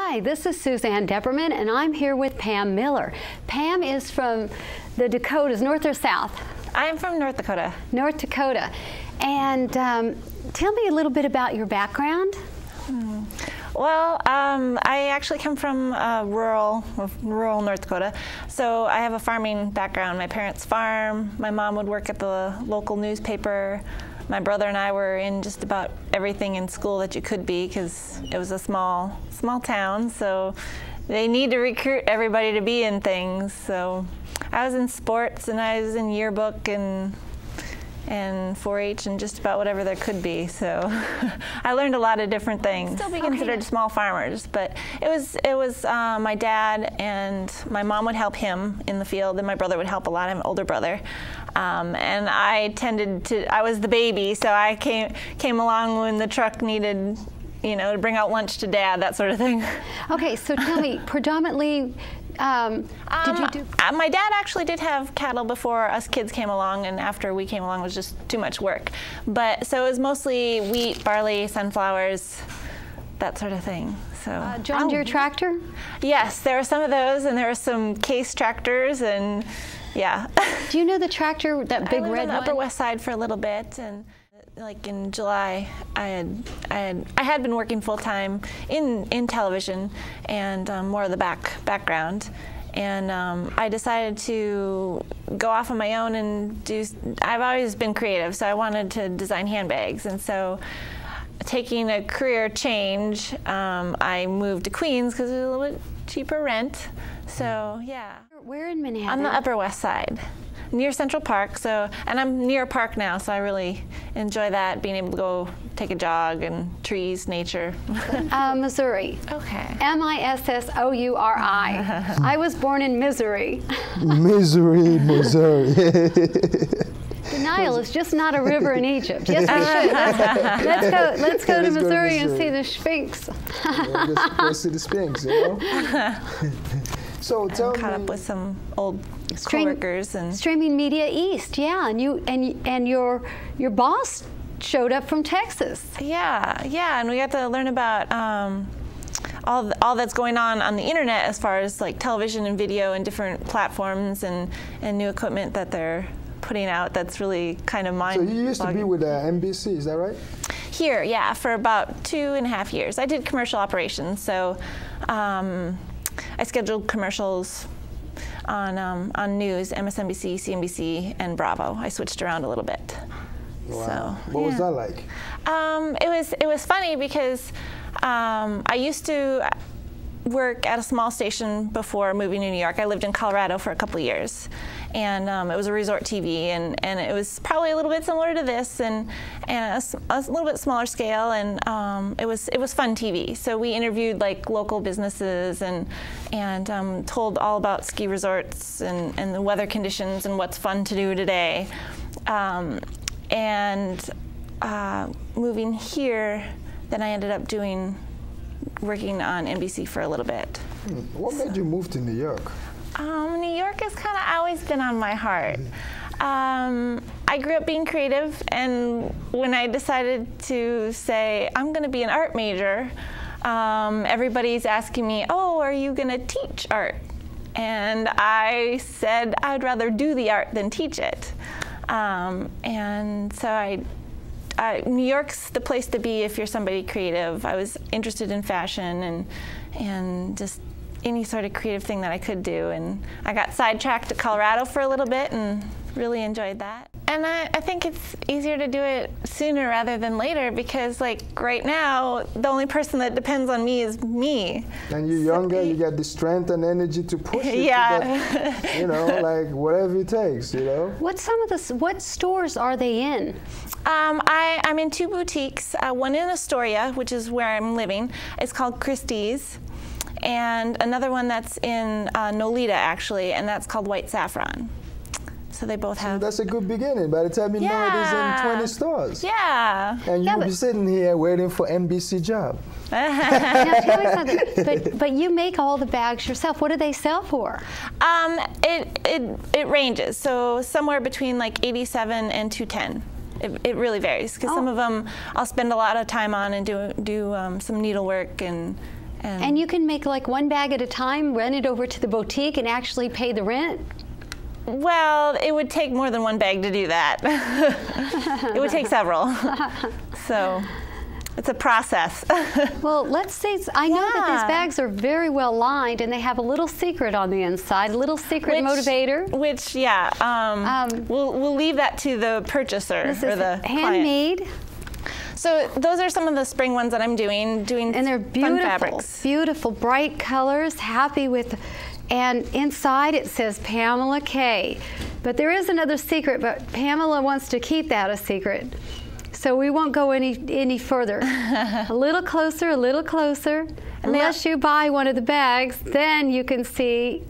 Hi, this is Suzanne Deberman, and I'm here with Pam Miller. Pam is from the Dakotas, north or south? I'm from North Dakota. North Dakota. And tell me a little bit about your background. Well, I actually come from rural North Dakota, so I have a farming background. My parents farm. My mom would work at the local newspaper. My brother and I were in just about everything in school that you could be, because it was a small town, so they need to recruit everybody to be in things. So I was in sports, and I was in yearbook and 4-H and just about whatever there could be. So I learned a lot of different things. Still be considered small farmers, but it was my dad and my mom would help him in the field, and my brother would help a lot. I have an older brother. And I was the baby, so I came along when the truck needed, to bring out lunch to dad, that sort of thing. Okay, so tell me, predominantly, did you do? My dad actually did have cattle before us kids came along, and after we came along it was just too much work. But so it was mostly wheat, barley, sunflowers, that sort of thing. So John Deere tractor? Yes, there were some of those, and there were some Case tractors, and yeah. Do you know the tractor, that big red one? I lived on the Upper West Side for a little bit, and like in July, I had been working full time in television and more of the background, and I decided to go off on my own and do. I've always been creative, so I wanted to design handbags, and so taking a career change, I moved to Queens because it was a little bit cheaper rent. So yeah. Where in Manhattan? On the Upper West Side, near Central Park. So, and I'm near a park now, so I really enjoy that, being able to go take a jog and trees, nature. Missouri. Okay. M-I-S-S-O-U-R-I. I was born in Missouri. Missouri, Missouri. The Nile is just not a river in Egypt. Yes, we should. Let's go to Missouri and see the Sphinx. Go see the Sphinx, So tell me. Caught up with some old coworkers and Streaming Media East, yeah, and your boss showed up from Texas. Yeah, and we got to learn about all that's going on the internet as far as like television and video and different platforms and new equipment that they're putting out. That's really kind of mind-boggling. So you used to be with NBC, is that right? Here, yeah, for about 2.5 years. I did commercial operations, so I scheduled commercials on news, MSNBC, CNBC, and Bravo. I switched around a little bit. Wow. So, what was that like? It was funny because I used to work at a small station before moving to New York. I lived in Colorado for a couple of years, and it was a resort TV, and it was probably a little bit similar to this, and a little bit smaller scale, and it was fun TV. So we interviewed like local businesses and told all about ski resorts and the weather conditions and what's fun to do today. Moving here, then I ended up working on NBC for a little bit. What made you move to New York? New York has kind of always been on my heart. I grew up being creative, and when I decided to say, I'm going to be an art major, everybo's asking me, oh, are you going to teach art? And I said, I'd rather do the art than teach it. And so New York's the place to be if you're somebody creative. I was interested in fashion and just any sort of creative thing that I could do. And I got sidetracked to Colorado for a little bit and really enjoyed that. And I think it's easier to do it sooner rather than later, because like right now, the only person that depends on me is me. And you're younger, you got the strength and energy to push it. Yeah. To that, like whatever it takes, What stores are they in? I'm in 2 boutiques, one in Astoria, which is where I'm living. It's called KrisTees. And another one that's in Nolita, actually, and that's called White Saffron. So they both have. That's a good beginning. By the time you know it, it's in 20 stores. Yeah. And you'll be sitting here waiting for NBC job. Now tell me something. But you make all the bags yourself. What do they sell for? It ranges. So somewhere between like $87 and $210. It really varies, because some of them I'll spend a lot of time on and do some needlework and And you can make like one bag at a time, run it over to the boutique, and actually pay the rent? Well, it would take more than one bag to do that. It would take several. So it's a process. Well, let's see. I know that these bags are very well lined, and they have a little secret on the inside, a little secret motivator. Which, we'll leave that to the purchaser this or is the handmade. client. So those are some of the spring ones that I'm doing and they're beautiful, fun fabrics. Beautiful, bright colors. Happy with, and inside it says Pamela Kay. But there is another secret, but Pamela wants to keep that a secret. So we won't go any further. A little closer, a little closer. Unless you buy one of the bags, then you can see.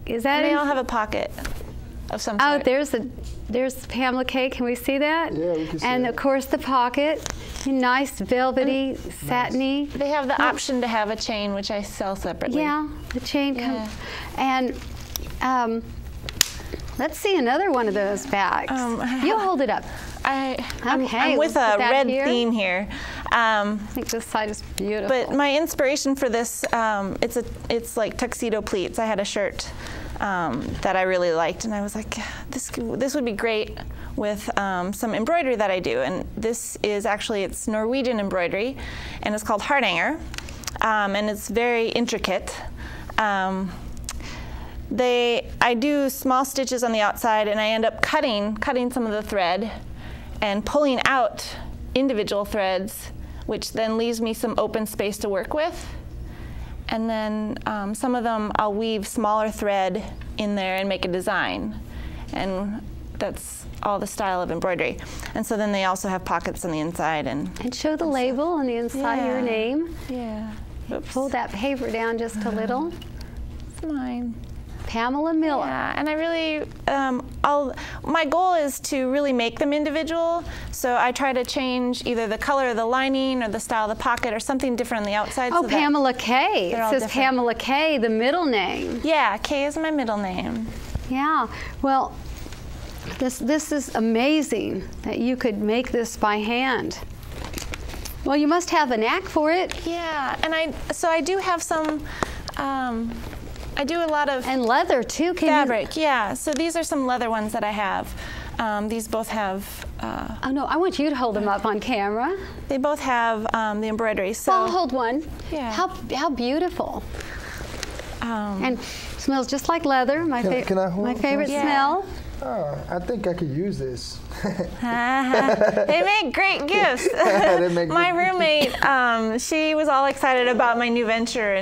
Is that? They all have a pocket of some sort. Oh, there's Pamela Kay. Can we see that? Yeah, we can see And that. of course the pocket, nice velvety, satiny. They have the option to have a chain, which I sell separately. Yeah, the chain comes. And let's see another one of those bags. You hold it up. I'm with a red theme here. I think this side is beautiful. But my inspiration for this, it's like tuxedo pleats. I had a shirt that I really liked, and I was like, this would be great with some embroidery that I do. And this is actually, it's Norwegian embroidery, and it's called Hardanger, and it's very intricate. I do small stitches on the outside, and I end up cutting some of the thread and pulling out individual threads, which then leaves me some open space to work with. And then some of them I'll weave smaller thread in there and make a design. And that's all the style of embroidery. And so then they also have pockets on the inside. And show the label on the inside of your name. Yeah. Oops. Pull that paper down just a little. It's mine. Pamela Miller. Yeah, and I really, my goal is to really make them individual. So I try to change either the color of the lining or the style of the pocket or something different on the outside. Oh, so Pamela Kay. It says different. Pamela Kay, the middle name. Yeah, Kay is my middle name. Yeah. Well, this is amazing that you could make this by hand. Well, you must have a knack for it. Yeah, and I do have some. I do a lot of leather too. Fabric, yeah. So these are some leather ones that I have. These both have. Oh no! I want you to hold them up on camera. They both have the embroidery. So I'll hold one. Yeah. How beautiful. And smells just like leather. My favorite smell. Oh, I think I could use this. They make great gifts. My roommate, she was all excited about my new venture,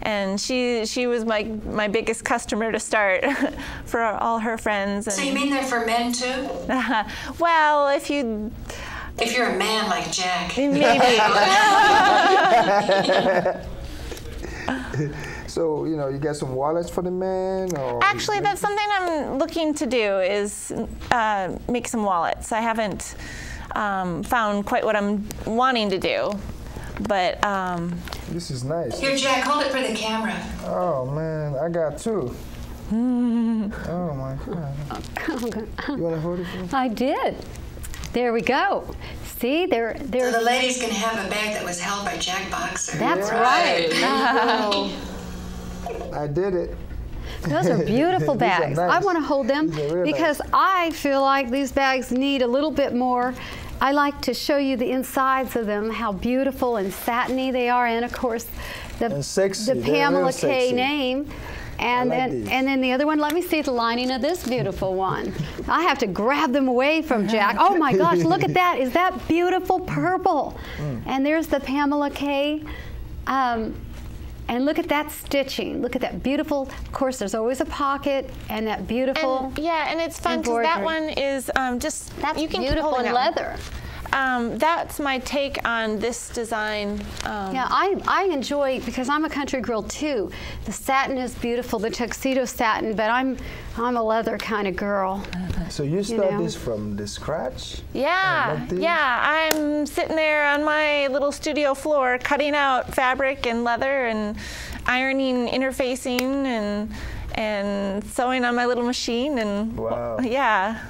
and she was my biggest customer to start for all her friends. And so you mean they're for men too? Well, if you're a man like Jack. Maybe. So, you got some wallets for the men? Or Actually, that's something I'm looking to do, is make some wallets. I haven't found quite what I'm wanting to do, but... This is nice. Here, Jack, hold it for the camera. Oh, man, I got two. Oh, my God. You want to hold it for me? I did. There we go. See, they're So the ladies can have a bag that was held by Jack Boxer. That's right. Oh. I did it. Those are beautiful bags. Nice. I want to hold them because I feel like these bags need a little bit more. I like to show you the insides of them, how beautiful and satiny they are, and of course the Pamela Kay name. And then the other one, let me see the lining of this beautiful one. I have to grab them away from Jack. Oh my gosh, look at that. Is that beautiful purple? And there's the Pamela Kay. And look at that stitching. Look at that beautiful, of course, there's always a pocket and that beautiful and it's fun because that one is that's you can beautiful hold it in leather. That's my take on this design. Yeah, I enjoy, because I'm a country girl too. The satin is beautiful, the tuxedo satin, but I'm a leather kind of girl. So you start this from the scratch? Yeah, I'm sitting there on my little studio floor cutting out fabric and leather and ironing, interfacing, and sewing on my little machine, and wow. yeah.